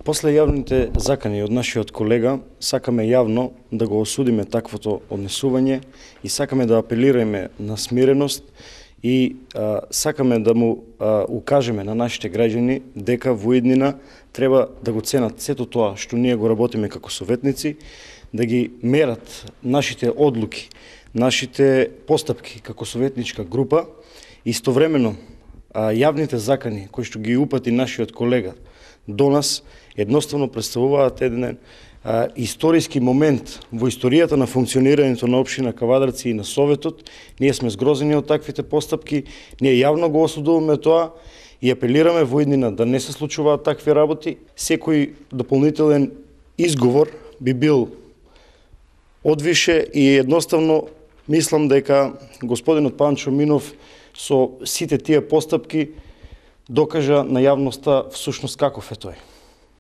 После јавните закани од нашиот колега, сакаме јавно да го осудиме таквото однесување и сакаме да апелираме на смиреност и сакаме да му укажеме на нашите граѓани дека во иднина треба да го ценат сето тоа што ние го работиме како советници, да ги мерат нашите одлуки, нашите постапки како советничка група, истовремено јавните закани кои што ги упати нашиот колега до нас едноставно представуваат еден историски момент во историјата на функционирањето на општина Кавадарци и на Советот. Ние сме згрозени од таквите постапки, ние јавно го осудуваме тоа и апелираме во иднина да не се случуваат такви работи. Секој дополнителен изговор би бил одвише и едноставно мислам дека господинот Панчо Минов со сите тие постапки докажа на јавноста всушност каков е тој.